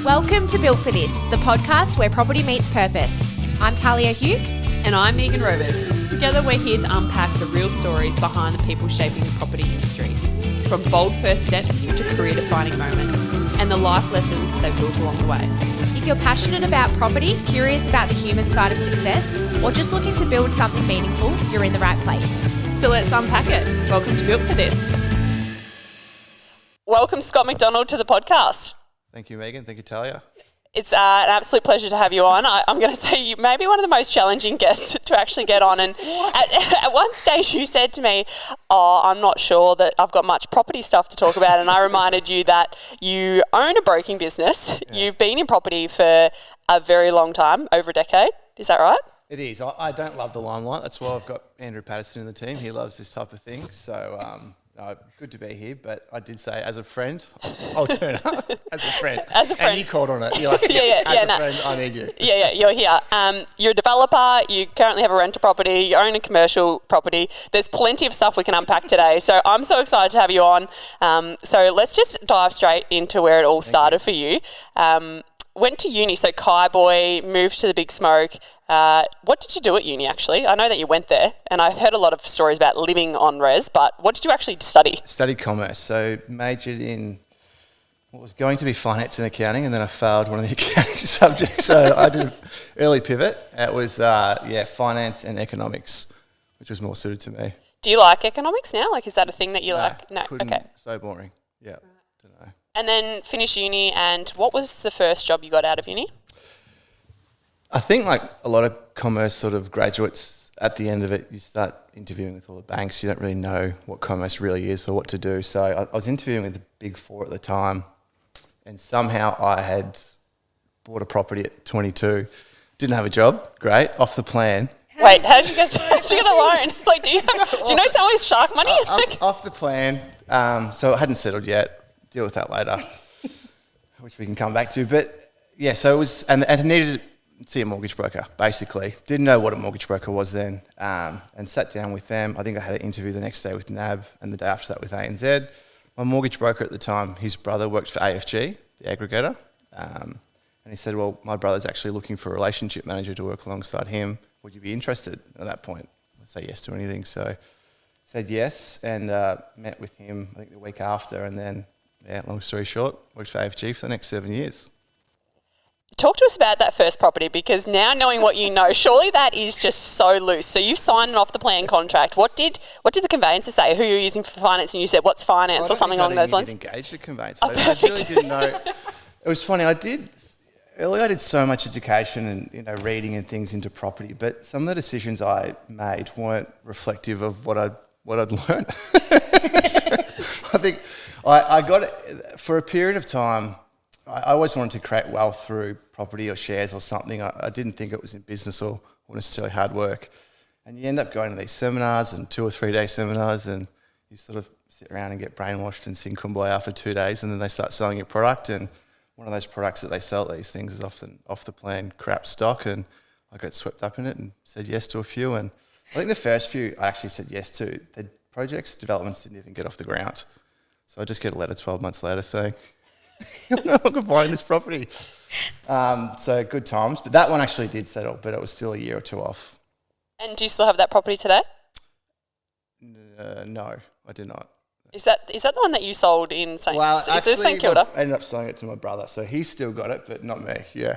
Welcome to Built for This, the podcast where property meets purpose. I'm Talia Hugh. And I'm Megan Rovers. Together we're here to unpack the real stories behind the people shaping the property industry. From bold first steps to career-defining moments and the life lessons they've built along the way. If you're passionate about property, curious about the human side of success, or just looking to build something meaningful, you're in the right place. So let's unpack it. Welcome to Built for This. Welcome, Scott McDonald, to the podcast. Thank you, Megan. Thank you, Talia. It's an absolute pleasure to have you on. I'm going to say you may be one of the most challenging guests to actually get on. And at one stage you said to me, I'm not sure that I've got much property stuff to talk about. And I reminded you that you own a broking business. Yeah. You've been in property for a very long time, over a decade. Is that right? It is. I don't love the limelight. That's why I've got Andrew Patterson in the team. He loves this type of thing. So, good to be here, but I did say as a friend, I'll turn up as a friend. As a friend. And you called on it. You're like, friend, I need you. Yeah, you're here. You're a developer, you currently have a rental property, you own a commercial property. There's plenty of stuff we can unpack today. So I'm so excited to have you on. So let's just dive straight into where it all started for you. Went to uni, so Kai Boy, moved to the Big Smoke. What did you do at uni, actually? I know that you went there, and I've heard a lot of stories about living on res, but what did you actually study? Studied commerce, so majored in what was going to be finance and accounting, and then I failed one of the accounting subjects, so I did an early pivot. It was, finance and economics, which was more suited to me. Do you like economics now? Like, is that a thing that you like? No, okay. So boring, yeah. Don't know. And then finished uni, and what was the first job you got out of uni? I think like a lot of commerce sort of graduates, at the end of it, you start interviewing with all the banks. You don't really know what commerce really is or what to do. So I was interviewing with the Big Four at the time, and somehow I had bought a property at 22, didn't have a job, great, off the plan. Wait, how did you get a loan? Like, do you know someone with shark money? Off the plan, so it hadn't settled yet. Deal with that later, which we can come back to. But yeah, so it was, and it needed to see a mortgage broker, basically. Didn't know what a mortgage broker was then, and sat down with them. I think I had an interview the next day with NAB and the day after that with ANZ. My mortgage broker at the time, his brother worked for AFG, the aggregator, and he said, well, my brother's actually looking for a relationship manager to work alongside him. Would you be interested? At that point, I'd say yes to anything. So said yes, and met with him, I think the week after, and then, long story short, worked for AFG for the next 7 years. Talk to us about that first property, because now knowing what you know, surely that is just so loose. So you've signed an off-the-plan contract. What did the conveyancer say? Who you're using for finance? And you said, what's finance or something along those lines? I didn't engage a conveyancer. I really didn't know. It was funny. I did so much education and reading and things into property, but some of the decisions I made weren't reflective of what I'd learned. I think I got it for a period of time. I always wanted to create wealth through property or shares or something. I didn't think it was in business or necessarily hard work. And you end up going to these seminars and 2 or 3 day seminars, and you sort of sit around and get brainwashed and sing Kumbaya for 2 days, and then they start selling your product. And one of those products that they sell at these things is often off the plan crap stock, and I got swept up in it and said yes to a few. And I think the first few I actually said yes to. The projects, developments didn't even get off the ground. So I just get a letter 12 months later saying, you're no longer buying this property. So good times. But that one actually did settle, but it was still a year or two off. And do you still have that property today? No, I do not. Is that the one that you sold in St. Kilda? I ended up selling it to my brother, so he's still got it, but not me. Yeah.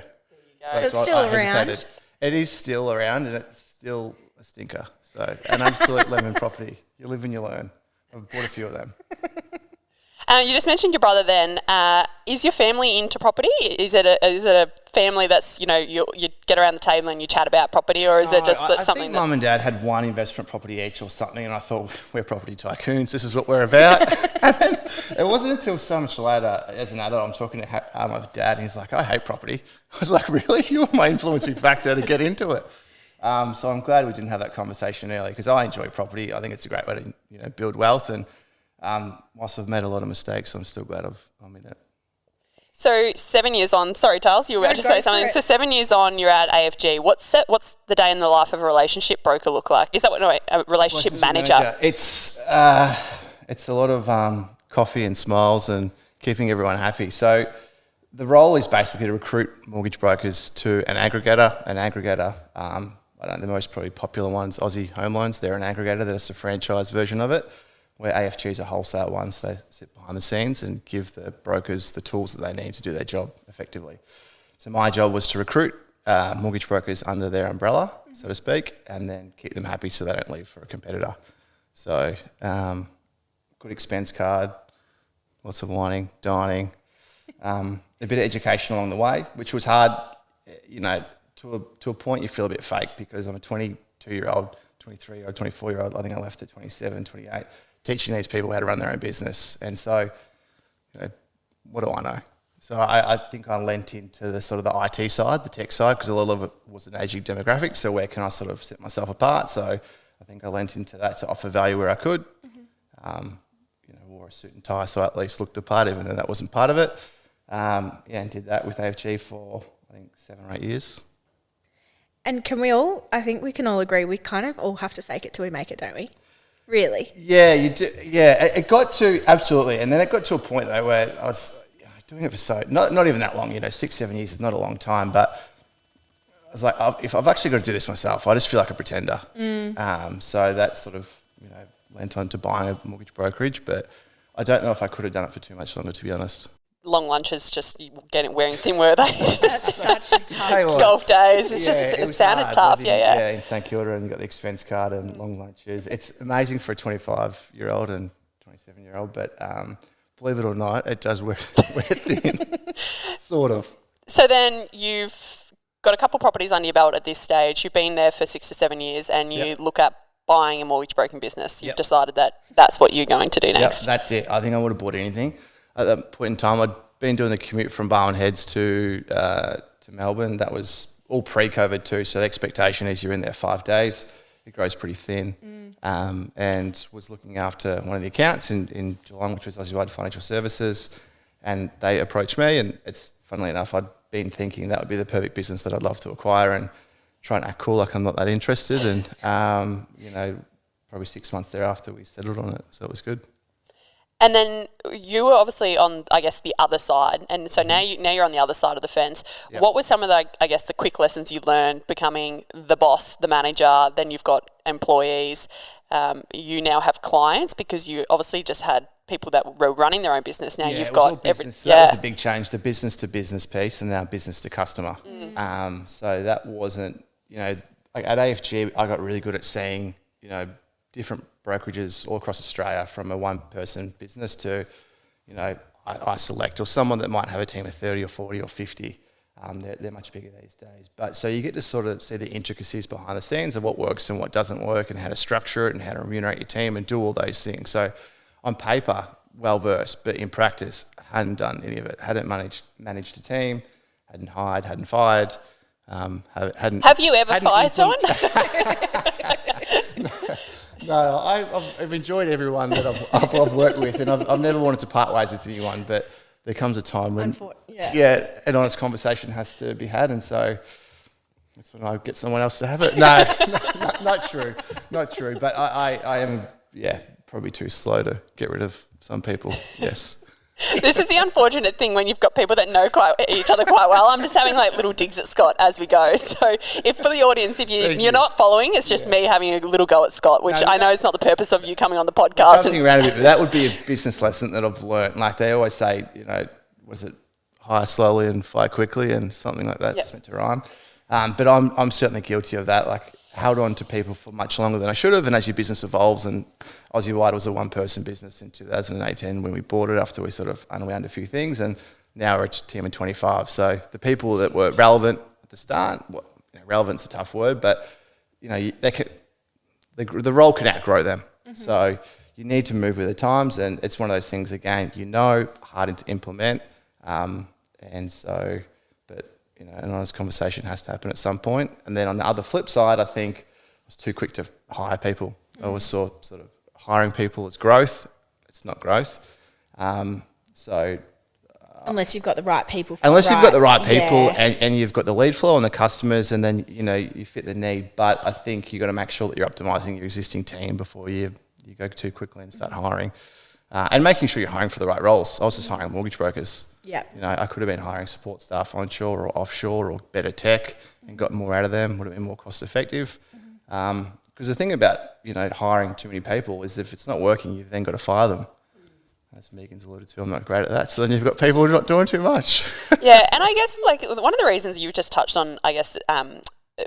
So it's still around. It is still around, and it's still a stinker. So an absolute lemon property. You live and you learn. I've bought a few of them. You just mentioned your brother then. Is your family into property? Is it a family that's, you get around the table and you chat about property, or is it just something that... I think Mum and Dad had one investment property each or something, and I thought, we're property tycoons, this is what we're about. And then it wasn't until so much later, as an adult, I'm talking to my dad, and he's like, I hate property. I was like, really? You were my influencing factor to get into it. So I'm glad we didn't have that conversation early, because I enjoy property. I think it's a great way to build wealth, and whilst I've made a lot of mistakes, I'm still glad I'm in it. So 7 years on, sorry, Tales, you were about to say something. So 7 years on, you're at AFG. What's the day in the life of a relationship broker look like? Is that a relationship manager? It's a lot of coffee and smiles and keeping everyone happy. So the role is basically to recruit mortgage brokers to an aggregator. I don't know, the most probably popular one's Aussie Home Loans. They're an aggregator. They're just a franchise version of it, where AFG is a wholesale one. So they sit behind the scenes and give the brokers the tools that they need to do their job effectively. So my job was to recruit mortgage brokers under their umbrella, so to speak, and then keep them happy so they don't leave for a competitor. So good expense card, lots of wining, dining, a bit of education along the way, which was hard, to a point you feel a bit fake because I'm a 22-year-old, 23-year-old, 24-year-old. I think I left at 27, 28, teaching these people how to run their own business. And so, what do I know? So I think I lent into the sort of the IT side, the tech side, because a lot of it was an aging demographic. So where can I sort of set myself apart? So I think I lent into that to offer value where I could. Wore a suit and tie, so I at least looked the part, even though that wasn't part of it. And did that with AFG for, I think, 7 or 8 years. And I think we can all agree, we kind of all have to fake it till we make it, don't we? Really? Yeah, you do. Yeah, it got to, absolutely. And then it got to a point, though, where I was doing it for not even that long, 6, 7 years is not a long time, but I was like, if I've actually got to do this myself, I just feel like a pretender. So that sort of, went on to buying a mortgage brokerage, but I don't know if I could have done it for too much longer, to be honest. Long lunches, just wearing thin, were they? That's such a tough golf days. It sounded hard. tough. Yeah, in St Kilda, and you got the expense card and long lunches. It's amazing for a 25-year-old and 27-year-old, but believe it or not, it does wear thin, sort of. So then you've got a couple properties under your belt at this stage. You've been there for 6 to 7 years, and you look at buying a mortgage broking business. You've decided that that's what you're going to do next. Yep, that's it. I think I would have bought anything. At that point in time, I'd been doing the commute from Barwon Heads to Melbourne. That was all pre-COVID too, so the expectation is you're in there 5 days. It grows pretty thin. And was looking after one of the accounts in Geelong, which was Aussie Wide Financial Services, and they approached me, and it's, funnily enough, I'd been thinking that would be the perfect business that I'd love to acquire and try and act cool like I'm not that interested. And, probably 6 months thereafter, we settled on it, so it was good. And then you were obviously on, I guess, the other side, and so now you're on the other side of the fence. Yep. What were some of the quick lessons you learned becoming the boss, the manager? Then you've got employees. You now have clients because you obviously just had people that were running their own business. Now you've got that was a big change, the business to business piece, and now business to customer. So that wasn't, at AFG, I got really good at seeing, different brokerages all across Australia, from a one-person business to, I select, or someone that might have a team of 30 or 40 or 50. They're much bigger these days. But so you get to sort of see the intricacies behind the scenes of what works and what doesn't work, and how to structure it and how to remunerate your team and do all those things. So on paper, well-versed, but in practice, hadn't done any of it. Hadn't managed a team, hadn't hired, hadn't fired. Have you ever fired someone? No, I've enjoyed everyone that I've worked with, and I've never wanted to part ways with anyone, but there comes a time when an honest conversation has to be had, and so that's when I get someone else to have it. No, not true. But I am probably too slow to get rid of some people. Yes. This is the unfortunate thing when you've got people that know each other quite well. I'm just having little digs at Scott as we go. So if for the audience, if you're not following, it's just me having a little go at Scott, which I know is not the purpose of you coming on the podcast. Jumping around a bit, but that would be a business lesson that I've learned. Like they always say, was it hire slowly and fire quickly, and something like that. It's meant to rhyme. But I'm certainly guilty of that. Held on to people for much longer than I should have, and as your business evolves, and Aussie Wide was a one-person business in 2018 when we bought it, after we sort of unwound a few things, and now we're a team of 25. So the people that were relevant at the start, relevant's a tough word, but the role can outgrow them. So you need to move with the times, and it's one of those things, again, hard to implement, and so, but an honest conversation has to happen at some point. And then on the other flip side, I think I was too quick to hire people. I always saw sort of hiring people as growth. It's not growth. Unless you've got the right people. And you've got the lead flow and the customers, and then, you fit the need. But I think you've got to make sure that you're optimising your existing team before you go too quickly and start hiring. And making sure you're hiring for the right roles. I was just hiring mortgage brokers. Yeah. You know, I could have been hiring support staff onshore or offshore or better tech and got more out of them, would have been more cost effective. Because the thing about, you know, hiring too many people is if it's not working, you've then got to fire them. As Megan's alluded to, I'm not great at that. So then you've got people who are not doing too much. Yeah, and I guess like one of the reasons you just touched on, I guess,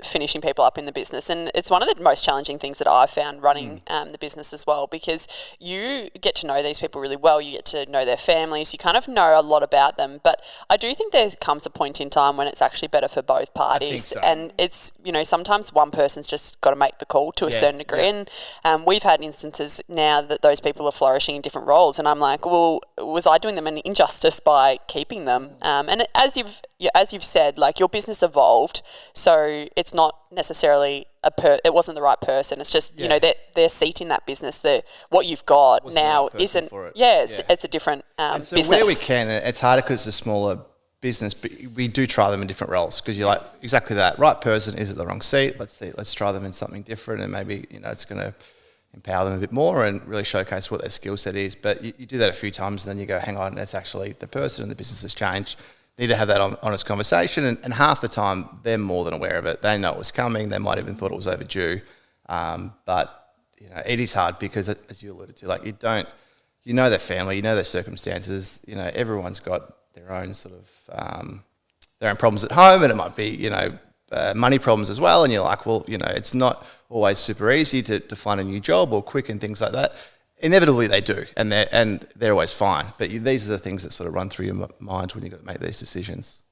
finishing people up in the business, and it's one of the most challenging things that I've found running the business as well, because you get to know these people really well, you get to know their families, you kind of know a lot about them, but I do think there comes a point in time when it's actually better for both parties, so. and it's, you know, sometimes one person's just got to make the call to a certain degree, and we've had instances now that those people are flourishing in different roles, and I'm like, well, was I doing them an injustice by keeping them? And as you've said, like, your business evolved, so it's not necessarily it wasn't the right person. It's just, you know, their seat in that business, what you've got Wasn't the now right person isn't, for it. it's a different And so business. where we can, it's harder because it's a smaller business, but we do try them in different roles because you're like, exactly that. Right person is at the wrong seat. Let's try them in something different, and maybe, you know, it's going to empower them a bit more and really showcase what their skill set is. But you do that a few times, and then you go, hang on, that's actually the person, and the business has changed. Need to have that honest conversation, and half the time they're more than aware of it. They know it was coming. They might even thought it was overdue, but you know, it is hard because, as you alluded to, like, you know their family, you know their circumstances. You know, everyone's got their own sort of their own problems at home, and it might be, you know, money problems as well. And you're like, well, you know, it's not always super easy to find a new job or quick and things like that. Inevitably they do, and they're always fine. But these are the things that sort of run through your mind when you've got to make these decisions.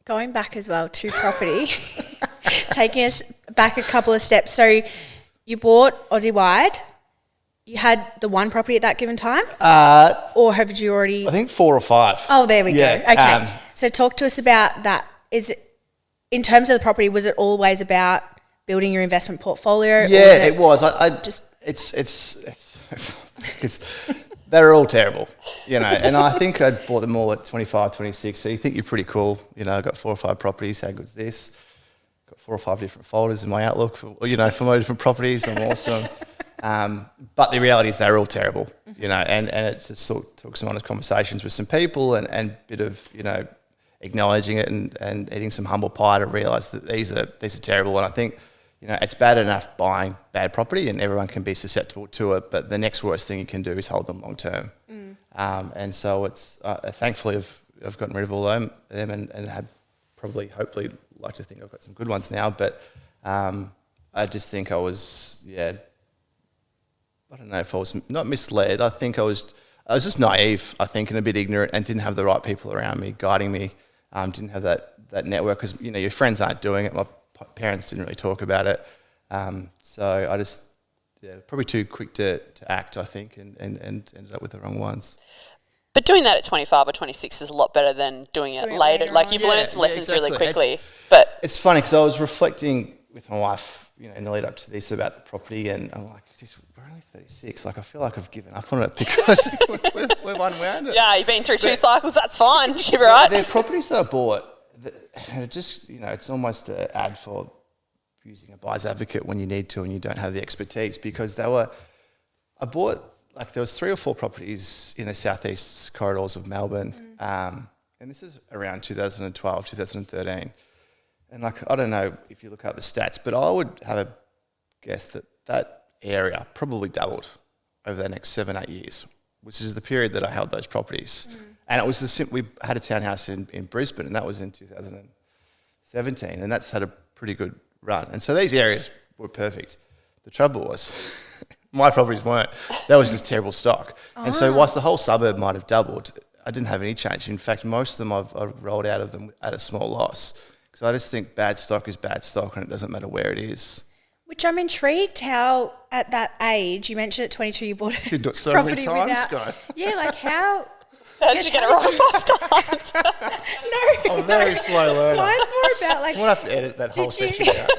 Going back as well to property, taking us back a couple of steps. So you bought Aussie Wide. You had the one property at that given time? Or have you already... I think 4 or 5. Oh, there we go. Yeah, Okay. So talk to us about that. In terms of the property, was it always about building your investment portfolio? Yeah, it was. It's because they're all terrible, you know, and I think I bought them all at 25, 26, so you think you're pretty cool. You know, I got 4 or 5 properties, how good's this? Got 4 or 5 different folders in my Outlook, for my different properties, I'm awesome. But the reality is they're all terrible, you know, and it's just sort of took some honest conversations with some people and a bit of, you know, acknowledging it and eating some humble pie to realise that these are terrible. And I think, you know, it's bad enough buying bad property and everyone can be susceptible to it, but the next worst thing you can do is hold them long term. And so it's thankfully I've gotten rid of all them and had hopefully like to think I've got some good ones now, but I just think I was, I don't know if I was not misled. I think I was just naive, I think, and a bit ignorant, and didn't have the right people around me guiding me. Didn't have that network because, you know, your friends aren't doing it. My parents didn't really talk about it. So I just, probably too quick to act, I think, and ended up with the wrong ones. But doing that at 25 or 26 is a lot better than doing it later. Like, you've learned some lessons really quickly. But it's funny because I was reflecting with my wife, you know, in the lead up to this about the property, and I'm like, we're only 36. Like, I feel like I've given up on it because we're one round it. Yeah, you've been through 2 cycles. That's fine. You're right. They're properties that I bought, and it just, you know, it's almost an ad for using a buyer's advocate when you need to and you don't have the expertise, because I bought, like, there was 3 or 4 properties in the southeast corridors of Melbourne, and this is around 2012, 2013. And, like, I don't know if you look up the stats, but I would have a guess that area probably doubled over the next 7-8 years, which is the period that I held those properties. And it was we had a townhouse in Brisbane, and that was in 2017, and that's had a pretty good run. And so these areas were perfect. The trouble was, my properties weren't. That was just terrible stock. And so whilst the whole suburb might have doubled, I didn't have any change. In fact, most of them I've rolled out of them at a small loss. Because I just think bad stock is bad stock, and it doesn't matter where it is. Which I'm intrigued how, at that age, you mentioned at 22 you bought a Did do it so property many times, without... Guy. Yeah, like how... How did you get it wrong 5 times? No. I'm a very slow learner. Mine's more about, like... I'm going to have to edit that whole section out.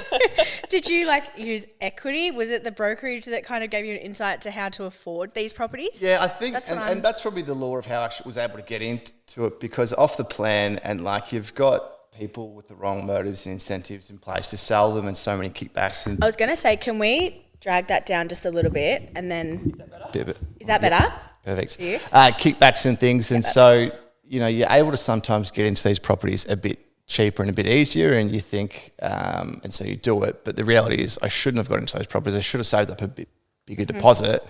Did you, like, use equity? Was it the brokerage that kind of gave you an insight to how to afford these properties? Yeah, I think, That's and that's probably the lure of how I was able to get into it, because off the plan, and, like, you've got people with the wrong motives and incentives in place to sell them, and so many kickbacks. And I was going to say, can we drag that down just a little bit, and then is that better? Perfect. For you? Kickbacks and things, and so you're able to sometimes get into these properties a bit cheaper and a bit easier, and you think, and so you do it. But the reality is, I shouldn't have got into those properties. I should have saved up a bit bigger deposit,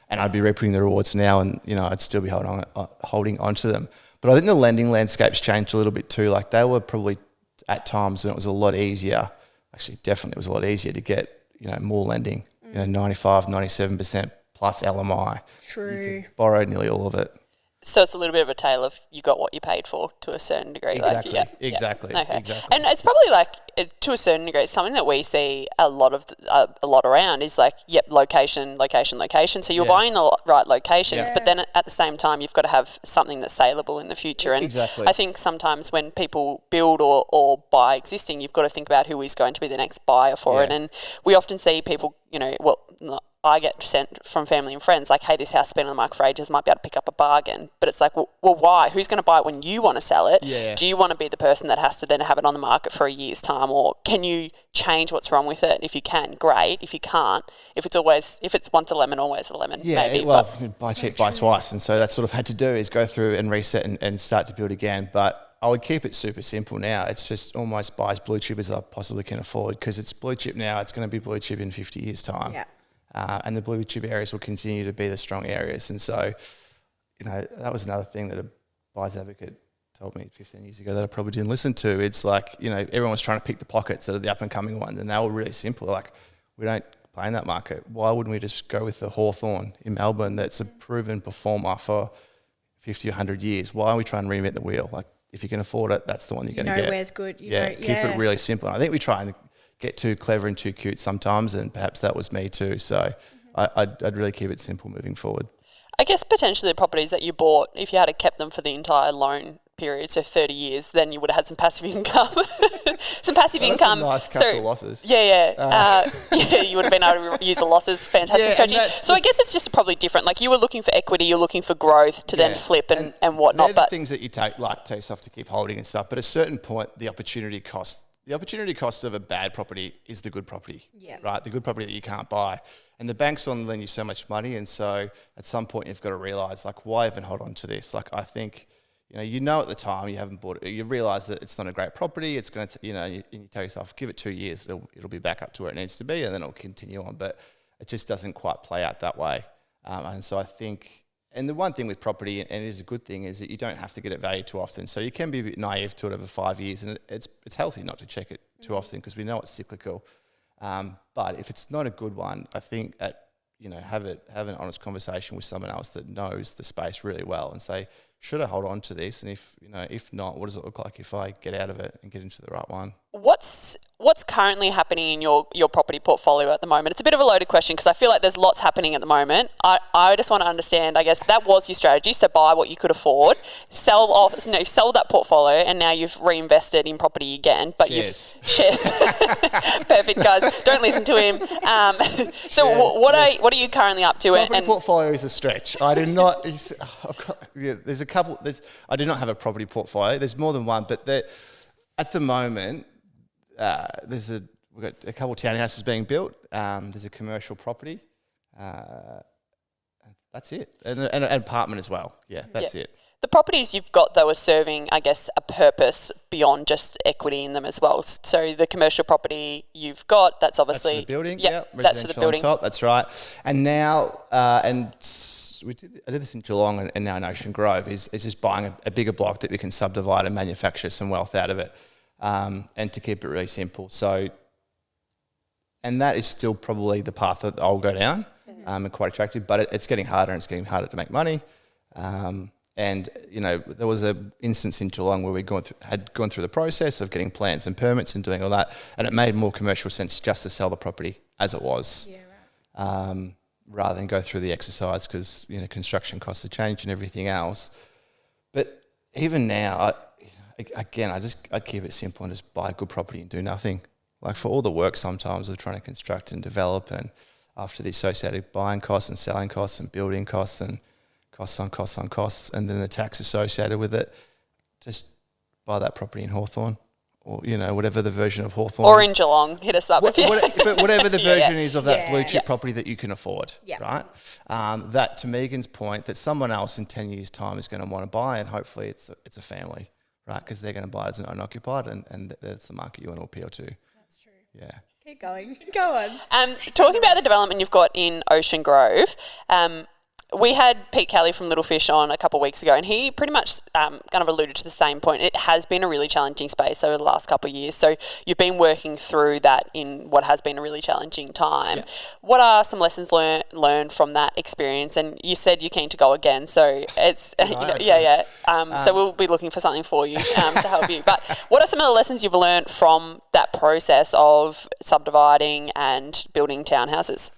and I'd be reaping the rewards now, and I'd still be holding on to them. But I think the lending landscape's changed a little bit too. Like they were probably at times when it was a lot easier. Actually, definitely, it was a lot easier to get more lending. 95, 97% plus LMI. True. You borrowed nearly all of it. So it's a little bit of a tale of you got what you paid for to a certain degree. Exactly. Exactly. Okay. Exactly. And it's probably to a certain degree, something that we see a lot around is location. So you're buying the right locations, but then at the same time, you've got to have something that's saleable in the future. And exactly. I think sometimes when people build or buy existing, you've got to think about who is going to be the next buyer for it. And we often see people, I get sent from family and friends like, hey, this house has been on the market for ages, might be able to pick up a bargain. But it's like, well, why? Who's going to buy it when you want to sell it? Yeah. Do you want to be the person that has to then have it on the market for a year's time? Or can you change what's wrong with it? If you can, great. If you can't, if it's once a lemon, always a lemon, maybe. Buy cheap, buy twice. And so that's what I've had to do is go through and reset and start to build again. But I would keep it super simple now. It's just almost buy as blue chip as I possibly can afford, because it's blue chip now. It's going to be blue chip in 50 years' time. Yeah. And the blue chip areas will continue to be the strong areas. And so, that was another thing that a buyer's advocate told me 15 years ago that I probably didn't listen to. It's like, everyone was trying to pick the pockets that are the up and coming ones, and they were really simple. Like, we don't play in that market. Why wouldn't we just go with the Hawthorn in Melbourne that's a proven performer for 50 or 100 years? Why are we trying to reinvent the wheel? Like, if you can afford it, that's the one you're going to get. Where's good. Keep it really simple. And I think we try and get too clever and too cute sometimes, and perhaps that was me too. So I'd really keep it simple moving forward. I guess potentially the properties that you bought, if you had kept them for the entire loan period, so 30 years, then you would have had some passive income. Income. Some nice capital losses. Yeah, you would have been able to use the losses. Fantastic strategy. So I guess it's just probably different. Like, you were looking for equity, you're looking for growth to then flip and whatnot. They're the things that you take yourself to keep holding and stuff. But at a certain point, the opportunity cost of a bad property is the good property, right? The good property that you can't buy. And the banks only lend you so much money. And so at some point you've got to realise, like, why even hold on to this? Like, I think, at the time you haven't bought it, you realise that it's not a great property. It's going to, and you tell yourself, give it 2 years, it'll be back up to where it needs to be, and then it'll continue on. But it just doesn't quite play out that way. And so I think, and the one thing with property, and it is a good thing, is that you don't have to get it valued too often. So you can be a bit naive to it over 5 years, and it's healthy not to check it too often, because we know it's cyclical. But if it's not a good one, I think have an honest conversation with someone else that knows the space really well, and say, should I hold on to this? And if not, what does it look like if I get out of it and get into the right one? What's currently happening in your property portfolio at the moment? It's a bit of a loaded question, because I feel like there's lots happening at the moment. I just want to understand, I guess, that was your strategy, so buy what you could afford, sell that portfolio, and now you've reinvested in property again. But shares. Perfect, guys. Don't listen to him. What are you currently up to? Property portfolio is a stretch. I do not. There's a couple. I do not have a property portfolio. There's more than one, but at the moment, we've got a couple of townhouses being built. There's a commercial property. That's it, and an apartment as well. Yeah, that's it. The properties you've got, though, are serving, I guess, a purpose beyond just equity in them as well. So the commercial property you've got, that's obviously... That's for the building, that's for the building. On top, that's right. And now, I did this in Geelong and now in Ocean Grove, is just buying a bigger block that we can subdivide and manufacture some wealth out of it, and to keep it really simple. So, and that is still probably the path that I'll go down, and quite attractive, but it's getting harder, and it's getting harder to make money. And there was an instance in Geelong where had gone through the process of getting plans and permits and doing all that, and it made more commercial sense just to sell the property as it was, rather than go through the exercise, because construction costs have changed and everything else. But even now, I'd keep it simple and just buy a good property and do nothing. Like, for all the work sometimes of trying to construct and develop, and after the associated buying costs and selling costs and building costs and costs on costs on costs, and then the tax associated with it, just buy that property in Hawthorn or whatever the version of Hawthorn Or is. in Geelong, hit us up. But whatever the version is of that Yeah. blue chip property that you can afford, Yeah. right? That, to Megan's point, that someone else in 10 years' time is going to want to buy, and hopefully it's a family, right? Because they're going to buy it as an owner-occupied, and that's the market you want to appeal to. That's true. Yeah. Keep going. Go on. Talking about the development you've got in Ocean Grove, we had Pete Kelly from Little Fish on a couple of weeks ago, and he pretty much kind of alluded to the same point. It has been a really challenging space over the last couple of years. So you've been working through that in what has been a really challenging time. Yeah. What are some lessons learned from that experience? And you said you're keen to go again, so it's so we'll be looking for something for you to help you. But what are some of the lessons you've learned from that process of subdividing and building townhouses?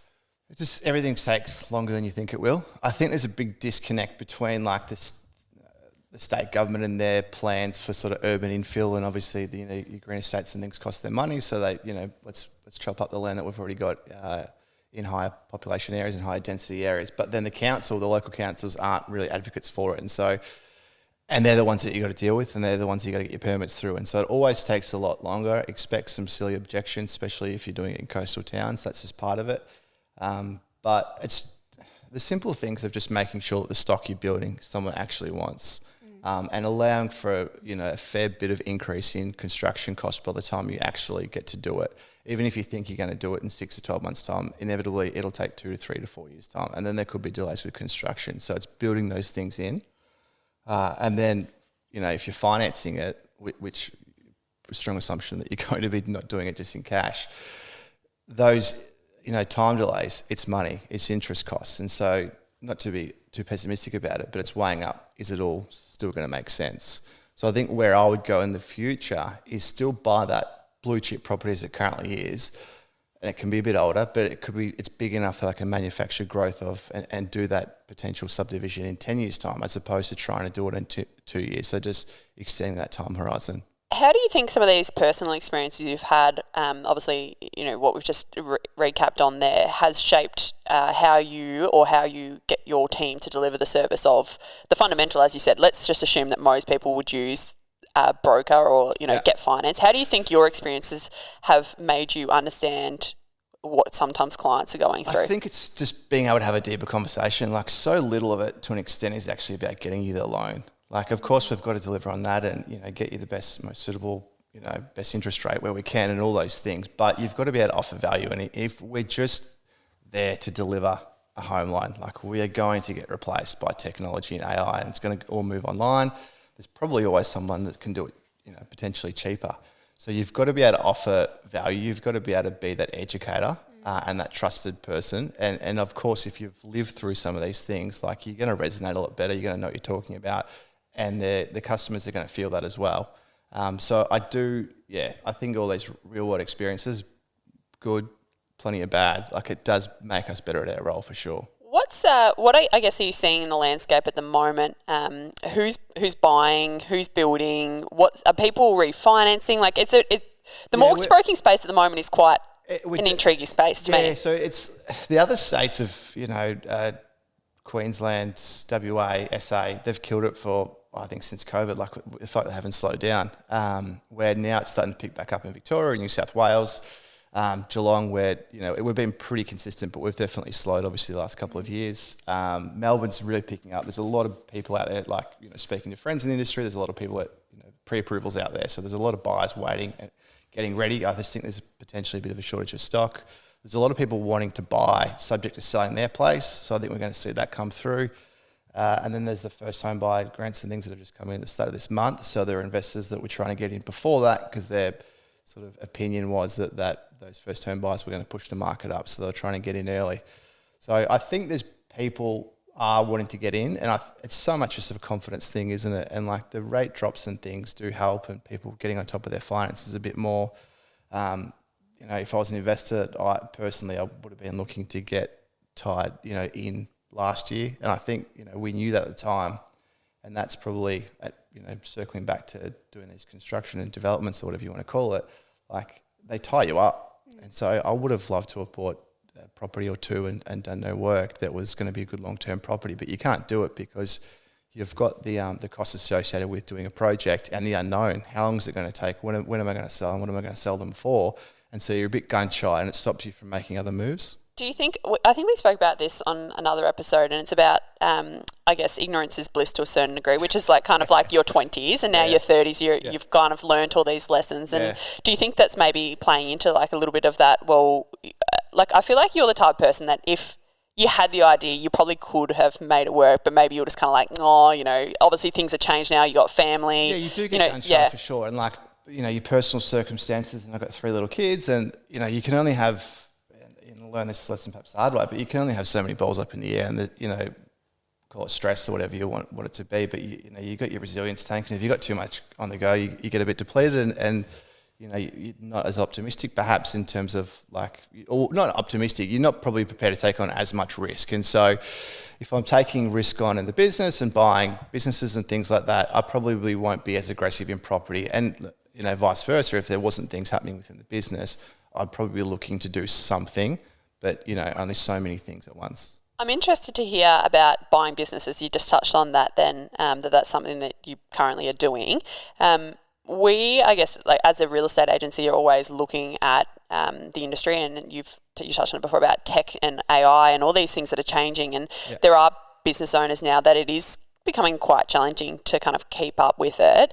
Just everything takes longer than you think it will. I think there's a big disconnect between like the state government and their plans for sort of urban infill, and obviously your green estates and things cost their money, so they let's chop up the land that we've already got in higher population areas and higher density areas. But then the local councils aren't really advocates for it, and they're the ones that you got to deal with, and they're the ones that you got to get your permits through, and so it always takes a lot longer. Expect some silly objections, especially if you're doing it in coastal towns. That's just part of it. But it's the simple things of just making sure that the stock you're building someone actually wants, and allowing for a fair bit of increase in construction costs by the time you actually get to do it. Even if you think you're going to do it in 6 to 12 months' time, inevitably it'll take 2 to 3 to 4 years' time, and then there could be delays with construction. So it's building those things in, and then if you're financing it, which a strong assumption that you're going to be not doing it just in cash, those time delays, it's money, it's interest costs. And so, not to be too pessimistic about it, but it's weighing up, is it all still going to make sense? So I think where I would go in the future is still buy that blue chip property as it currently is. And it can be a bit older, but it's big enough for like a manufactured growth of, and do that potential subdivision in 10 years' time, as opposed to trying to do it in 2 years. So just extending that time horizon. How do you think some of these personal experiences you've had, obviously, what we've just recapped on there, has shaped how you get your team to deliver the service of the fundamental, as you said? Let's just assume that most people would use a broker or, get finance. How do you think your experiences have made you understand what sometimes clients are going through? I think it's just being able to have a deeper conversation. Like, so little of it, to an extent, is actually about getting you the loan. Like, of course, we've got to deliver on that and, get you the best, most suitable, best interest rate where we can and all those things. But you've got to be able to offer value. And if we're just there to deliver a home loan, like, we are going to get replaced by technology and AI, and it's going to all move online. There's probably always someone that can do it, potentially cheaper. So you've got to be able to offer value. You've got to be able to be that educator and that trusted person. And of course, if you've lived through some of these things, like, you're going to resonate a lot better. You're going to know what you're talking about. And the customers are going to feel that as well. So I think all these real world experiences, good, plenty of bad, like, it does make us better at our role for sure. What I guess are you seeing in the landscape at the moment? Who's buying? Who's building? What are people refinancing? Like, the mortgage broking space at the moment is quite an intriguing space to me. Yeah, so it's the other states of Queensland, WA, SA. They've killed it for, I think, since COVID. Like, the fact they haven't slowed down. Where now it's starting to pick back up in Victoria, New South Wales. Geelong, where we've been pretty consistent, but we've definitely slowed, obviously, the last couple of years. Melbourne's really picking up. There's a lot of people out there, like, speaking to friends in the industry. There's a lot of people at pre-approvals out there, so there's a lot of buyers waiting and getting ready. I just think there's potentially a bit of a shortage of stock. There's a lot of people wanting to buy, subject to selling their place, so I think we're going to see that come through. And then there's the first home buyer grants and things that have just come in at the start of this month. So there are investors that we're trying to get in before that, because their sort of opinion was that those first home buyers were going to push the market up, so they're trying to get in early. So I think there's people are wanting to get in, and it's so much just a confidence thing, isn't it? And like, the rate drops and things do help, and people getting on top of their finances a bit more. If I was an investor, I would have been looking to get tied, in last year, and I think we knew that at the time, and that's probably circling back to doing these construction and developments, or whatever you want to call it. Like, they tie you up, and so I would have loved to have bought a property or two and done no work that was going to be a good long-term property, but you can't do it because you've got the costs associated with doing a project and the unknown. How long is it going to take? When am I going to sell them? What am I going to sell them for? And so you're a bit gun shy, and it stops you from making other moves. Do you think, I think we spoke about this on another episode, and it's about, I guess, ignorance is bliss to a certain degree, which is like kind of like your 20s and now your 30s, you've kind of learnt all these lessons. And do you think that's maybe playing into like a little bit of that? Well, like I feel like you're the type of person that if you had the idea, you probably could have made it work, but maybe you're just kind of like, oh, you know, obviously things have changed now, you got family. Yeah, you do get gun shy for sure. And like, you know, your personal circumstances, and I've got 3 little kids, and, you know, you can only have, learn this lesson perhaps the hard way, but you can only have so many balls up in the air, and you know, call it stress or whatever you want it to be. But you know, you got your resilience tank, and if you got too much on the go, you get a bit depleted, and you know, you're not as optimistic perhaps in terms of like, or not optimistic. You're not probably prepared to take on as much risk. And so, if I'm taking risk on in the business and buying businesses and things like that, I probably won't be as aggressive in property, and you know, vice versa. If there wasn't things happening within the business, I'd probably be looking to do something. But, you know, only so many things at once. I'm interested to hear about buying businesses. You just touched on that then, that's something that you currently are doing. We, I guess, like as a real estate agency, are always looking at the industry, and you touched on it before about tech and AI and all these things that are changing. And there are business owners now that it is becoming quite challenging to kind of keep up with it.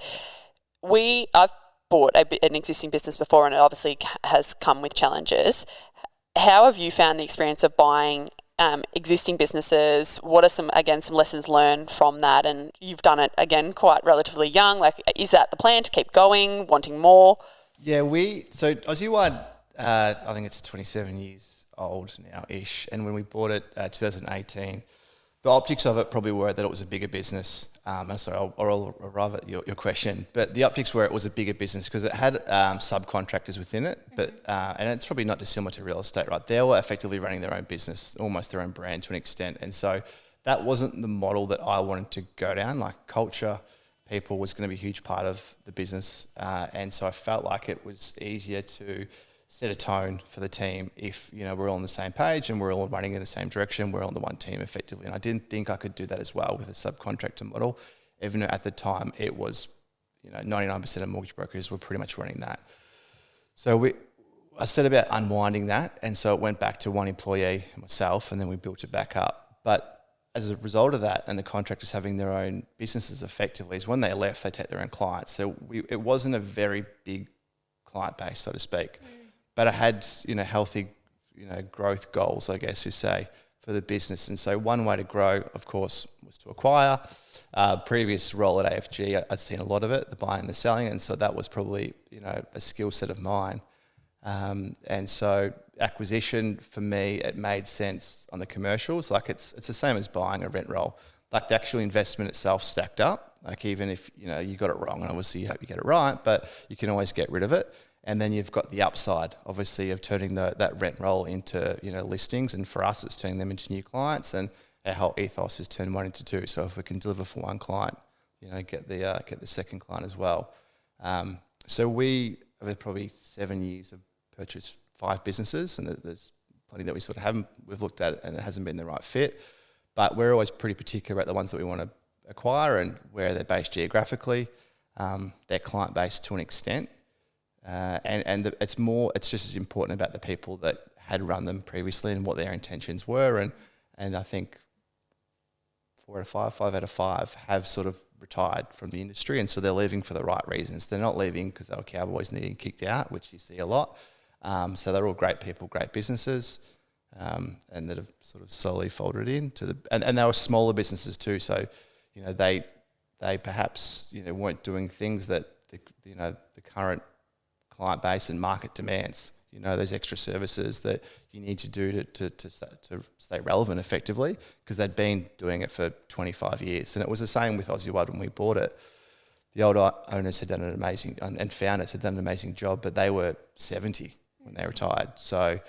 I've bought an existing business before, and it obviously has come with challenges. How have you found the experience of buying existing businesses? What are some lessons learned from that? And you've done it, again, quite relatively young. Like, is that the plan, to keep going, wanting more? Yeah, so Aussie Wide, I think it's 27 years old now-ish. And when we bought it 2018, the optics of it probably were that it was a bigger business. I'll arrive at your question. But the optics were it was a bigger business because it had subcontractors within it. But and it's probably not dissimilar to real estate, right? They were effectively running their own business, almost their own brand to an extent. And so that wasn't the model that I wanted to go down. Like, culture, people was going to be a huge part of the business. And so I felt like it was easier to set a tone for the team if, you know, we're all on the same page and we're all running in the same direction, we're on the one team effectively. And I didn't think I could do that as well with a subcontractor model, even though at the time it was, you know, 99% of mortgage brokers were pretty much running that. So I set about unwinding that, and so it went back to one employee, myself, and then we built it back up. But as a result of that, and the contractors having their own businesses effectively, is when they left, they take their own clients. So it wasn't a very big client base, so to speak. But I had, you know, healthy, you know, growth goals, I guess you say, for the business. And so one way to grow, of course, was to acquire. Previous role at AFG, I'd seen a lot of it, the buying and the selling, and so that was probably, you know, a skill set of mine. And so acquisition, for me, it made sense on the commercials. Like, it's the same as buying a rent roll. Like, the actual investment itself stacked up. Like, even if, you know, you got it wrong, and obviously you hope you get it right, but you can always get rid of it. And then you've got the upside, obviously, of turning that rent roll into, you know, listings. And for us, it's turning them into new clients. And our whole ethos is turn one into two. So if we can deliver for one client, you know, get the second client as well. So we, over probably 7 years, have purchased 5 businesses, and there's plenty that we sort of haven't. We've looked at it, and it hasn't been the right fit. But we're always pretty particular about the ones that we want to acquire and where they're based geographically, their client base to an extent. It's just as important about the people that had run them previously and what their intentions were. And I think 5 out of 5 have sort of retired from the industry, and so they're leaving for the right reasons. They're not leaving because they were cowboys and they're getting kicked out, which you see a lot. So they're all great people, great businesses, and that have sort of slowly folded into and they were smaller businesses too. So, you know, they perhaps, you know, weren't doing things that the current client base and market demands. You know, those extra services that you need to do to stay relevant effectively, because they'd been doing it for 25 years. And it was the same with Aussie Wide when we bought it. The old owners had done an amazing, and founders had done an amazing job, but they were 70 when they retired. So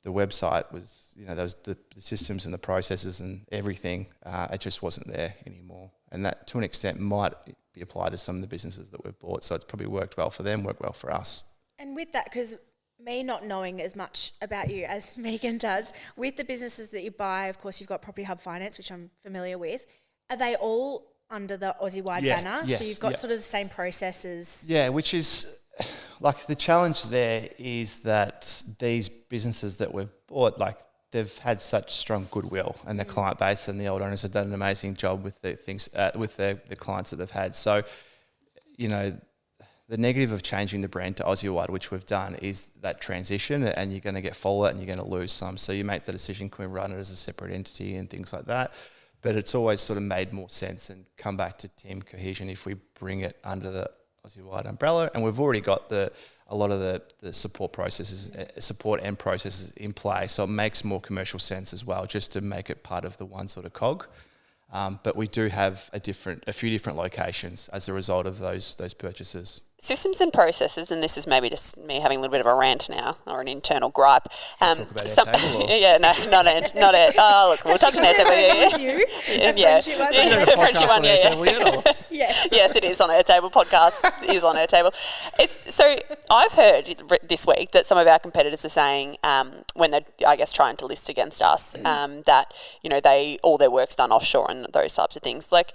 the website was, you know, there was the systems and the processes and everything, it just wasn't there anymore. And that, to an extent, might be applied to some of the businesses that we've bought. So it's probably worked well for them, worked well for us. And with that, because me not knowing as much about you as Megan does, with the businesses that you buy, of course, you've got Property Hub Finance, which I'm familiar with. Are they all under the Aussie Wide banner? Yes, so you've got sort of the same processes. Yeah, which is like the challenge there is that these businesses that we've bought, like they've had such strong goodwill and their client base, and the old owners have done an amazing job with the things with the clients that they've had. So, you know, the negative of changing the brand to Aussie Wide, which we've done, is that transition, and you're going to get fallout and you're going to lose some. So you make the decision, can we run it as a separate entity and things like that? But it's always sort of made more sense and come back to team cohesion if we bring it under the Aussie Wide umbrella. And we've already got a lot of the support and processes in place. So it makes more commercial sense as well, just to make it part of the one sort of cog. But we do have a few different locations as a result of those purchases. Systems and processes, and this is maybe just me having a little bit of a rant now, or an internal gripe. Talk about Airtable, or? Yeah, no, not it. Oh, look, we'll touch on Airtable. Yeah. Friendship one, Yes, it is on Airtable. Podcast is on Airtable. So I've heard this week that some of our competitors are saying when they're, I guess, trying to list against us, that, you know, all their work's done offshore and those types of things. Like,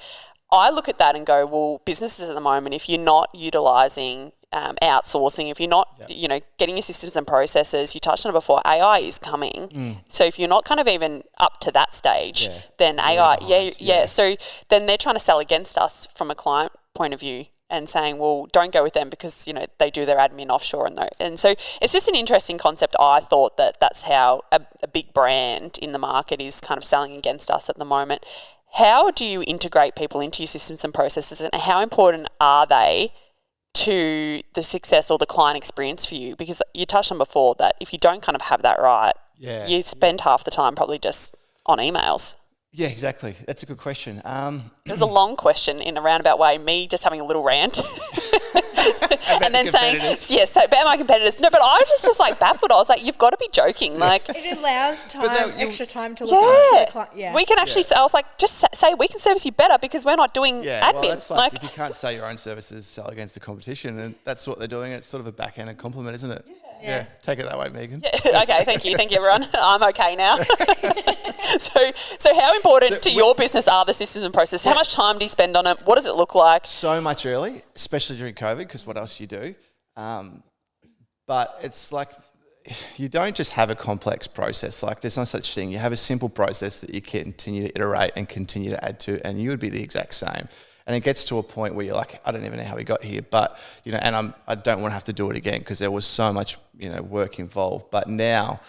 I look at that and go, well, businesses at the moment, if you're not utilising outsourcing, if you're not, you know, getting your systems and processes, you touched on it before, AI is coming. So if you're not kind of even up to that stage, then AI, so then they're trying to sell against us from a client point of view and saying, well, don't go with them because, you know, they do their admin offshore. And so it's just an interesting concept. I thought that's how a big brand in the market is kind of selling against us at the moment. How do you integrate people into your systems and processes, and how important are they to the success or the client experience for you? Because you touched on before that if you don't kind of have that right, you spend half the time probably just on emails. Yeah, exactly. That's a good question. It was a long question in a roundabout way, me just having a little rant. And then saying, yes, so about my competitors. No, but I just was like baffled. I was like, you've got to be joking. Like, it allows extra time to look after the client. Yeah. We can actually, I was like, just say we can service you better because we're not doing admin. Well, that's like if you can't sell your own services, sell against the competition, and that's what they're doing. It's sort of a backhanded compliment, isn't it? Yeah. Take it that way, Megan. Yeah. Okay, thank you, everyone. I'm okay now. So how important to your business are the systems and processes? How much time do you spend on it? What does it look like? So much early, especially during COVID, because what else you do? But it's like you don't just have a complex process. Like there's no such thing. You have a simple process that you continue to iterate and continue to add to, and you would be the exact same. And it gets to a point where you're like, I don't even know how we got here, but you know, and I don't want to have to do it again because there was so much, you know, work involved. But now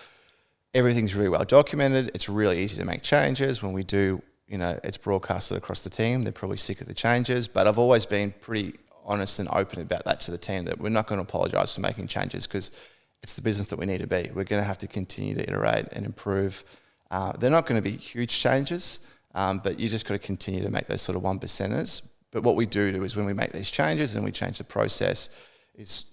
everything's really well documented. It's really easy to make changes. When we do, you know, it's broadcasted across the team. They're probably sick of the changes, but I've always been pretty honest and open about that to the team, that we're not going to apologise for making changes because it's the business that we need to be. We're going to have to continue to iterate and improve. They're not going to be huge changes, but you just got to continue to make those sort of 1%ers. But what we do is when we make these changes and we change the process is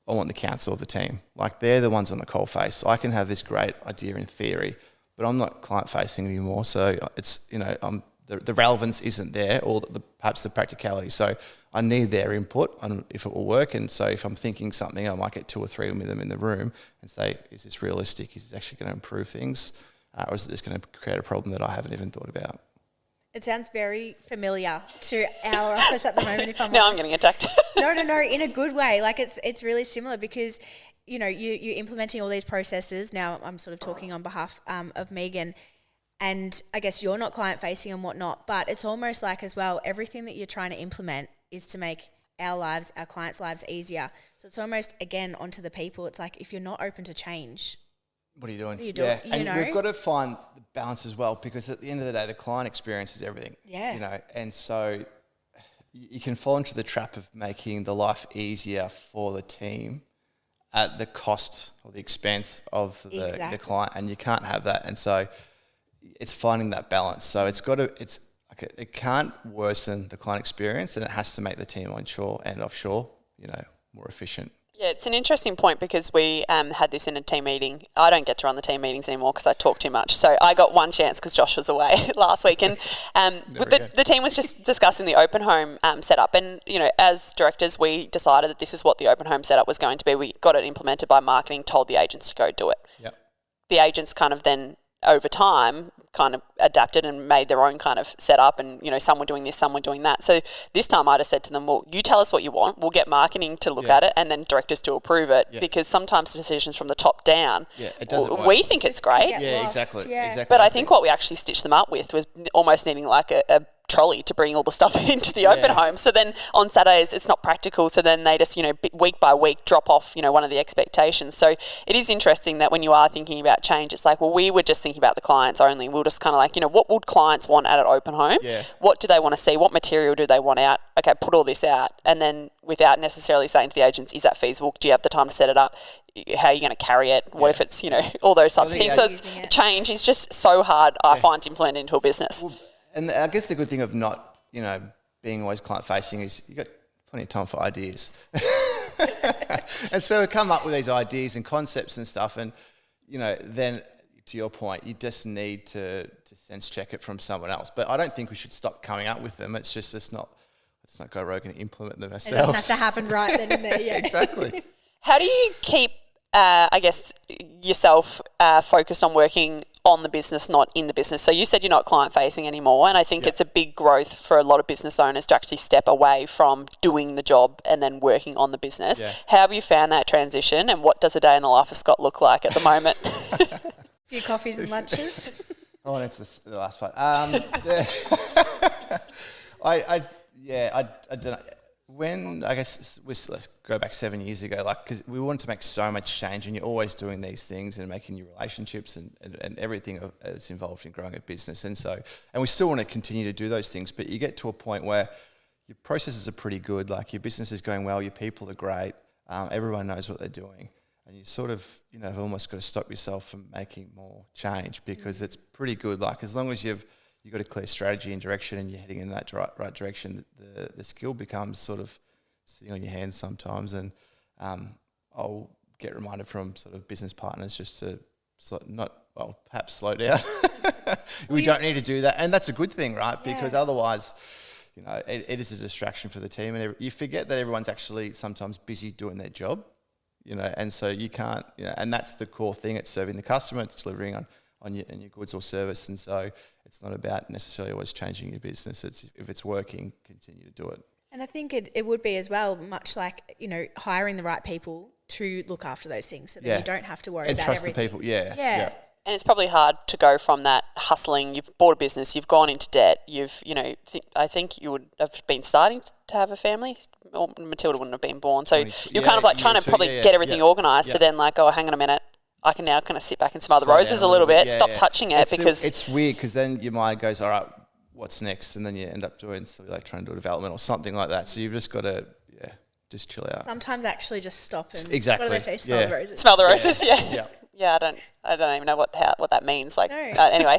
I want the counsel of the team. Like they're the ones on the coalface. I can have this great idea in theory, but I'm not client facing anymore. So it's, you know, the relevance isn't there, or perhaps the practicality. So I need their input on if it will work. And so if I'm thinking something, I might get 2 or 3 of them in the room and say, is this realistic? Is this actually going to improve things? Or is it just going to create a problem that I haven't even thought about? It sounds very familiar to our office at the moment, if I'm now honest. I'm getting attacked. No, in a good way. Like it's really similar because, you know, you're implementing all these processes. Now I'm sort of talking on behalf of Megan, and I guess you're not client facing and whatnot, but it's almost like as well, everything that you're trying to implement is to make our clients' lives easier. So it's almost, again, onto the people. It's like if you're not open to change, what are you doing? And we've got to find the balance as well, because at the end of the day, the client experience is everything. Yeah. You know, and so you can fall into the trap of making the life easier for the team at the cost or the expense of the client, and you can't have that. And so it's finding that balance. So it can't worsen the client experience, and it has to make the team onshore and offshore, you know, more efficient. Yeah, it's an interesting point because we had this in a team meeting. I don't get to run the team meetings anymore because I talk too much. So I got one chance because Josh was away last week, and the team was just discussing the open home setup. And you know, as directors, we decided that this is what the open home setup was going to be. We got it implemented by marketing, told the agents to go do it. Yep. The agents kind of then over time kind of adapted and made their own kind of setup, and some were doing this, some were doing that. So this time I just said to them, well, you tell us what you want, we'll get marketing to look at it and then directors to approve it, because sometimes decisions from the top down, it doesn't work. We think it's great. Exactly. But I think what we actually stitched them up with was almost needing like a trolley to bring all the stuff into the open home. So then on Saturdays it's not practical. So then they just, week by week drop off, one of the expectations. So it is interesting that when you are thinking about change, it's like, well, we were just thinking about the clients only. We'll just kind of like, what would clients want at an open home? Yeah. What do they want to see? What material do they want out? Okay, put all this out. And then without necessarily saying to the agents, is that feasible? Do you have the time to set it up? How are you going to carry it? What if it's, all those types of things. So change is just so hard, I find, to implement into a business. Well, and I guess the good thing of not, being always client-facing is you've got plenty of time for ideas. And so we come up with these ideas and concepts and stuff, and, then to your point, you just need to sense check it from someone else. But I don't think we should stop coming up with them. It's just let's not go rogue and implement them ourselves. It doesn't have to happen right then and there, Exactly. How do you keep, yourself focused on working on the business, not in the business? So you said you're not client-facing anymore, and I think it's a big growth for a lot of business owners to actually step away from doing the job and then working on the business. Yeah. How have you found that transition, and what does a day in the life of Scott look like at the moment? A few coffees and lunches. I want to answer the last part. I don't know. When, I guess, let's go back 7 years ago, because we wanted to make so much change, and you're always doing these things and making new relationships and everything that's involved in growing a business. And we still want to continue to do those things, but you get to a point where your processes are pretty good, like your business is going well, your people are great, everyone knows what they're doing, and you sort of, have almost got to stop yourself from making more change, because it's pretty good. Like, as long as you've got a clear strategy and direction and you're heading in that right direction, the skill becomes sort of sitting on your hands sometimes. And I'll get reminded from sort of business partners just to perhaps slow down. We don't need to do that. And that's a good thing, right? Because otherwise, it is a distraction for the team. And you forget that everyone's actually sometimes busy doing their job, and so you can't, and that's the core thing. It's serving the customer, it's delivering on your goods or service. And so it's not about necessarily always changing your business. It's, if it's working, continue to do it. And I think it would be as well, much like, hiring the right people to look after those things, so that you don't have to worry about trust everything. the people. Yeah. And it's probably hard to go from that hustling. You've bought a business, you've gone into debt, I think you would have been starting to have a family, or Matilda wouldn't have been born. So you're kind of like trying to probably get everything organised. So then like, oh, hang on a minute, I can now kind of sit back and smell the roses a little bit, stop touching it, because it's weird, because then your mind goes, all right, what's next? And then you end up doing trying to do a development or something like that. So you've just got to just chill out. Sometimes actually just stop and exactly. What do they say? Smell the roses. Smell the roses. Yeah. I don't even know what that means. Like, anyway,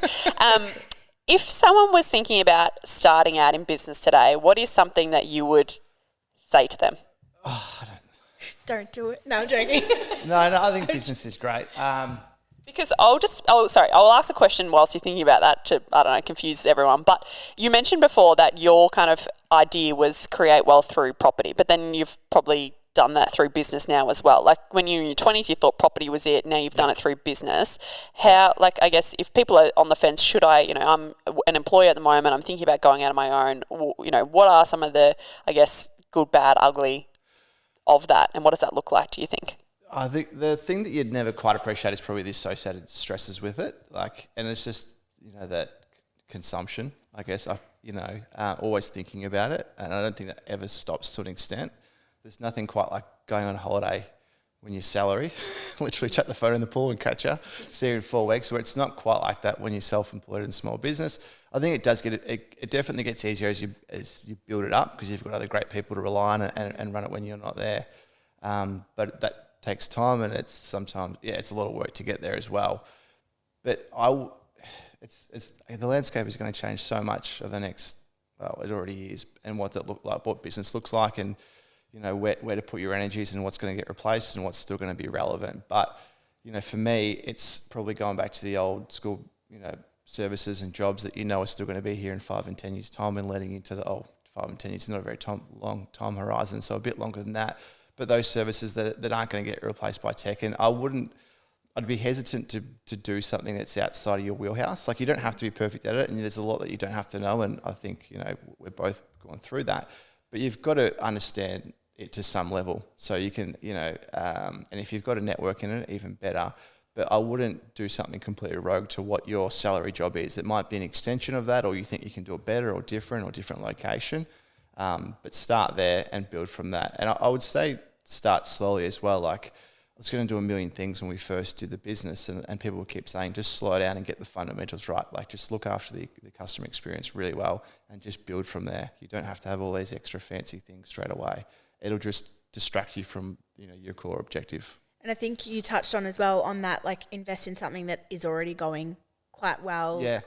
if someone was thinking about starting out in business today, what is something that you would say to them? Oh, don't do it. No, I'm joking. No, I think business is great. Because I'll ask a question whilst you're thinking about that to, confuse everyone. But you mentioned before that your kind of idea was create wealth through property, but then you've probably done that through business now as well. Like when you were in your 20s, you thought property was it. Now you've done it through business. How, I guess if people are on the fence, should I, I'm an employee at the moment, I'm thinking about going out on my own, what are some of the, good, bad, ugly of that, and what does that look like, do you think? I think the thing that you'd never quite appreciate is probably the associated stresses with it. And it's just, that consumption, I guess, always thinking about it. And I don't think that ever stops to an extent. There's nothing quite like going on holiday when you're salary, literally chuck the phone in the pool and catch you, see you in 4 weeks, where it's not quite like that when you're self-employed in small business. I think it does it definitely gets easier as you build it up, because you've got other great people to rely on and run it when you're not there. But that takes time, and it's sometimes, it's a lot of work to get there as well. But the landscape is going to change so much over the next, it already is, and what it look like, what business looks like, and where to put your energies and what's going to get replaced and what's still going to be relevant. But, for me, it's probably going back to the old school, services and jobs that are still going to be here in 5 and 10 years' time, and letting into the 5 and 10 years is not a very long time horizon, so a bit longer than that. But those services that aren't going to get replaced by tech, and I I'd be hesitant to do something that's outside of your wheelhouse. Like, you don't have to be perfect at it, and there's a lot that you don't have to know, and I think, we're both going through that. But you've got to understand it to some level. So you can, and if you've got a network in it, even better. But I wouldn't do something completely rogue to what your salary job is. It might be an extension of that, or you think you can do it better or different location. But start there and build from that. And I would say start slowly as well. Like, I was going to do a million things when we first did the business, and people would keep saying, just slow down and get the fundamentals right. Like, just look after the customer experience really well and just build from there. You don't have to have all these extra fancy things straight away. It'll just distract you from, your core objective. And I think you touched on as well on that, like, invest in something that is already going quite well. Yeah.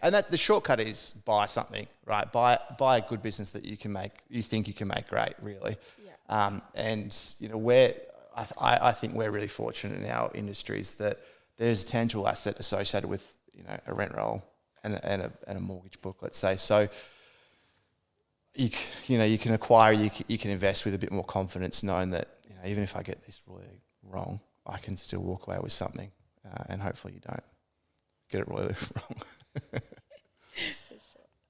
And that the shortcut is buy something, right? Buy a good business that you think you can make great, really. Yeah. I think we're really fortunate in our industries that there's a tangible asset associated with, a rent roll and a mortgage book, let's say. So you can acquire, you can invest with a bit more confidence, knowing that, even if I get this really wrong, I can still walk away with something, and hopefully you don't get it really wrong.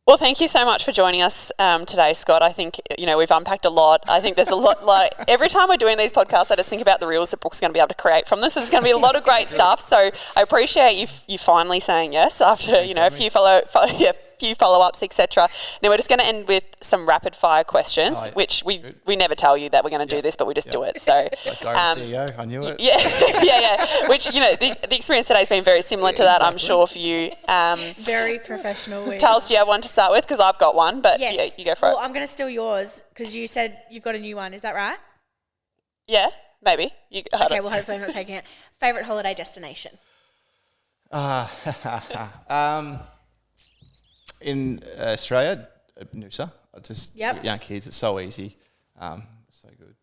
Well, thank you so much for joining us today, Scott. I think, we've unpacked a lot. I think there's a lot, like, every time we're doing these podcasts, I just think about the reels that Brooke's going to be able to create from this. There's going to be a lot of great stuff. So I appreciate you finally saying yes after, a few follow-ups, etc. Now we're just going to end with some rapid-fire questions, which we never tell you that we're going to do this, but we just do it. So, CEO, I knew it. Yeah. Which, the experience today has been very similar to that, I'm sure, for you. Very professional. Charles, do you have one to start with? Because I've got one, but yes. You go for it. Well, I'm going to steal yours because you said you've got a new one. Is that right? Yeah, maybe. Okay, well, hopefully I'm not taking it. Favourite holiday destination? In Australia, Noosa. Young kids, it's so easy, so good.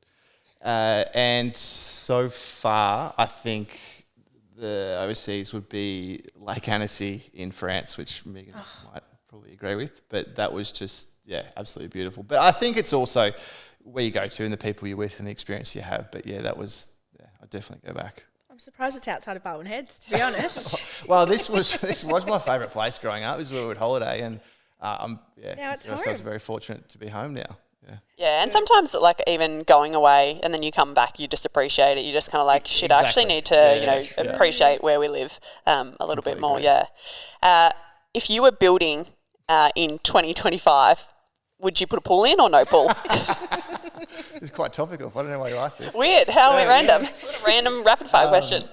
And so far, I think the overseas would be Lake Annecy in France, which Megan might probably agree with. But that was just, absolutely beautiful. But I think it's also where you go to and the people you're with and the experience you have. But I'd definitely go back. I'm surprised it's outside of Barwon Heads, to be honest. Well, this was my favourite place growing up. This is where we would holiday, and now it's home. I was very fortunate to be home now. Yeah, and sometimes, like, even going away and then you come back, you just appreciate it. You just kind of like, shit, I actually need to, appreciate where we live a little bit more. Agree. Yeah. If you were building in 2025, would you put a pool in or no pool? It's quite topical. I don't know why you asked this. Weird. How random? What a random rapid fire question.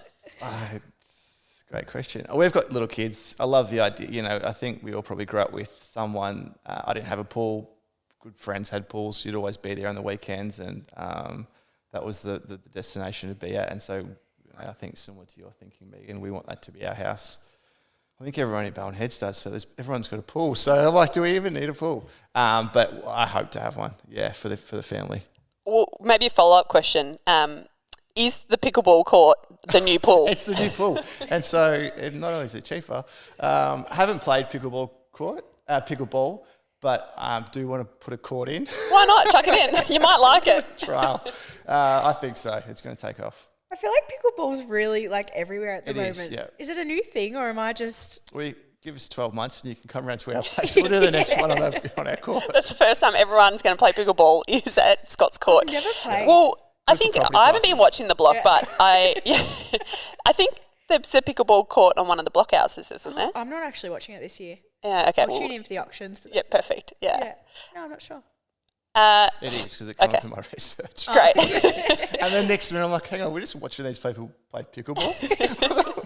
It's a great question. We've got little kids. I love the idea. I think we all probably grew up with someone. I didn't have a pool. Good friends had pools. You'd always be there on the weekends, and that was the destination to be at. And so I think similar to your thinking, Megan, we want that to be our house. I think everyone in Barwon Heads does, so everyone's got a pool. So I'm like, do we even need a pool? But I hope to have one, for the family. Well, maybe a follow-up question. Is the pickleball court the new pool? It's the new pool. And so not only is it cheaper, haven't played pickleball, but do want to put a court in. Why not? Chuck it in. You might like it. Trial. I think so. It's going to take off. I feel like pickleball's really, like, everywhere at the moment. Is, yeah. Is it a new thing, or am I just... Give us 12 months and you can come around to our place. We'll do the next one on our court. That's the first time everyone's going to play pickleball is at Scott's court. I've never played. Well, I think I haven't been watching the block, but I think there's a pickleball court on one of the block houses, isn't there? I'm not actually watching it this year. Yeah, okay. I'll tune in for the auctions. Yeah, perfect. Yeah. No, I'm not sure. It is, because it comes up in my research. Great. And then next minute I'm like, hang on, we're just watching these people play pickleball.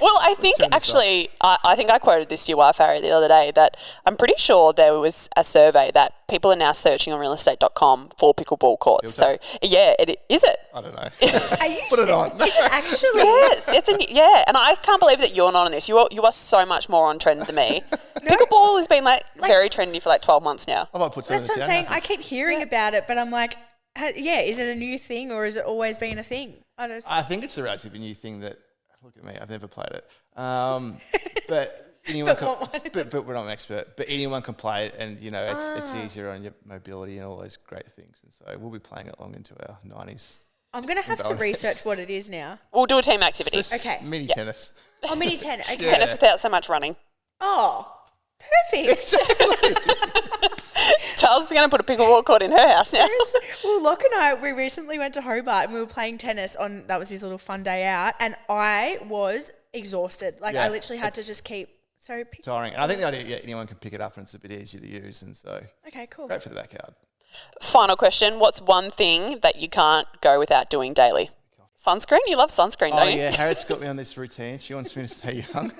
Well, I think actually, I think I quoted this to you, Farry, the other day, that I'm pretty sure there was a survey that people are now searching on realestate.com for pickleball courts. So, is it? I don't know. Are you Put it on. Is it actually? Yes, and I can't believe that you're not on this. You are so much more on trend than me. No. Pickleball has been like very trendy for like 12 months now. I might put something. That's what I'm saying. I keep hearing about it, but I'm like, is it a new thing or has it always been a thing? I think it's a relatively new thing that. Look at me, I've never played it. But anyone but we're not an expert. But anyone can play it, and it's easier on your mobility and all those great things. And so we'll be playing it long into our 90s. I'm going to have to research what it is now. We'll do a team activity. Just Okay. mini tennis. Oh, mini tennis. Okay. Tennis without so much running. Oh, perfect. Charles is going to put a pickleball court in her house now. Well, Locke and I, we recently went to Hobart and we were playing tennis on, that was his little fun day out, and I was exhausted. Like, I literally had to just keep, Tiring. And I think the idea, anyone can pick it up and it's a bit easier to use. And so, okay, cool. great for the backyard. Final question. What's one thing that you can't go without doing daily? Sunscreen? You love sunscreen, don't you? Yeah, Harriet's got me on this routine. She wants me to stay young.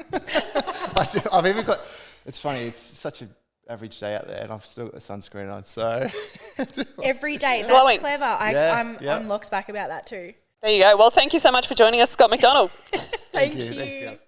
I do. I've even got, it's funny, it's such an average day out there and I've still got a sunscreen on, so. Every day. That's Glowing. clever. I'm on Locke's back about that too. There you go. Well, thank you so much for joining us, Scott McDonald. Thank you. you. Thanks, guys.